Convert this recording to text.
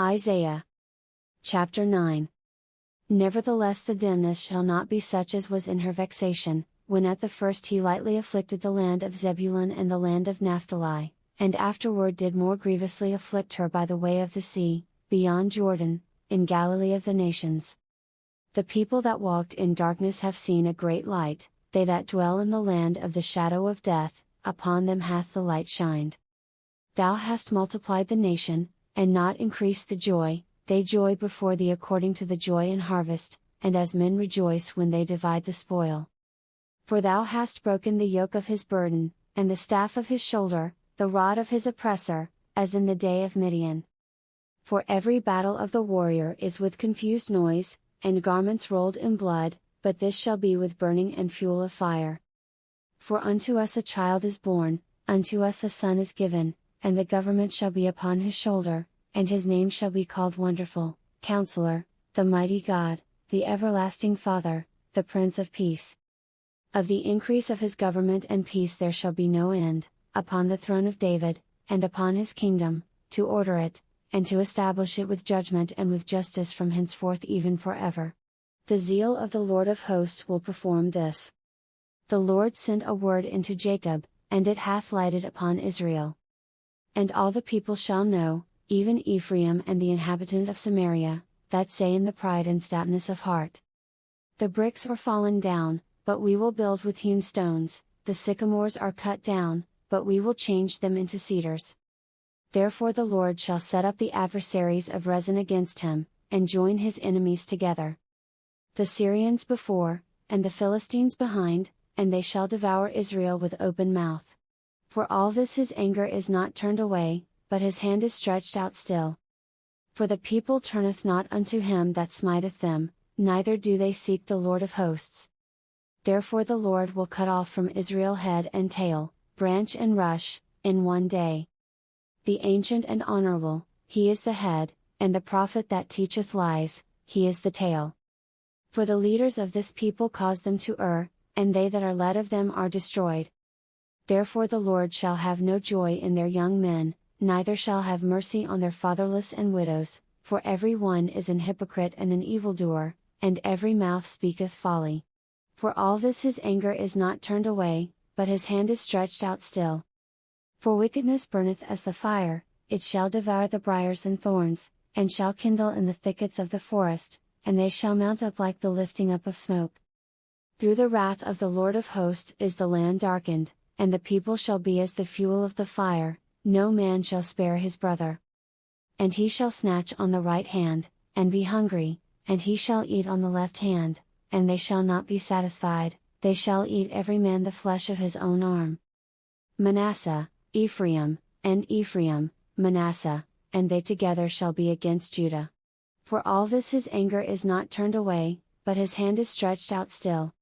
Isaiah chapter 9. Nevertheless the dimness shall not be such as was in her vexation, when at the first he lightly afflicted the land of Zebulun and the land of Naphtali, and afterward did more grievously afflict her by the way of the sea, beyond Jordan, in Galilee of the nations. The people that walked in darkness have seen a great light, they that dwell in the land of the shadow of death, upon them hath the light shined. Thou hast multiplied the nation, and not increased the joy, they joy before thee according to the joy in harvest, and as men rejoice when they divide the spoil. For thou hast broken the yoke of his burden, and the staff of his shoulder, the rod of his oppressor, as in the day of Midian. For every battle of the warrior is with confused noise, and garments rolled in blood, but this shall be with burning and fuel of fire. For unto us a child is born, unto us a son is given, and the government shall be upon his shoulder, and his name shall be called Wonderful, Counselor, the Mighty God, the Everlasting Father, the Prince of Peace. Of the increase of his government and peace there shall be no end, upon the throne of David, and upon his kingdom, to order it, and to establish it with judgment and with justice from henceforth even forever. The zeal of the Lord of hosts will perform this. The Lord sent a word into Jacob, and it hath lighted upon Israel. And all the people shall know, even Ephraim and the inhabitant of Samaria, that say in the pride and stoutness of heart. The bricks are fallen down, but we will build with hewn stones, the sycamores are cut down, but we will change them into cedars. Therefore the Lord shall set up the adversaries of Rezin against him, and join his enemies together. The Syrians before, and the Philistines behind, and they shall devour Israel with open mouth. For all this his anger is not turned away, but his hand is stretched out still. For the people turneth not unto him that smiteth them, neither do they seek the Lord of hosts. Therefore the Lord will cut off from Israel head and tail, branch and rush, in one day. The ancient and honorable, he is the head, and the prophet that teacheth lies, he is the tail. For the leaders of this people cause them to err, and they that are led of them are destroyed. Therefore the Lord shall have no joy in their young men, neither shall have mercy on their fatherless and widows, for every one is an hypocrite and an evildoer, and every mouth speaketh folly. For all this his anger is not turned away, but his hand is stretched out still. For wickedness burneth as the fire, it shall devour the briars and thorns, and shall kindle in the thickets of the forest, and they shall mount up like the lifting up of smoke. Through the wrath of the Lord of hosts is the land darkened, and the people shall be as the fuel of the fire, no man shall spare his brother. And he shall snatch on the right hand, and be hungry, and he shall eat on the left hand, and they shall not be satisfied, they shall eat every man the flesh of his own arm. Manasseh, Ephraim, and Ephraim, Manasseh, and they together shall be against Judah. For all this his anger is not turned away, but his hand is stretched out still.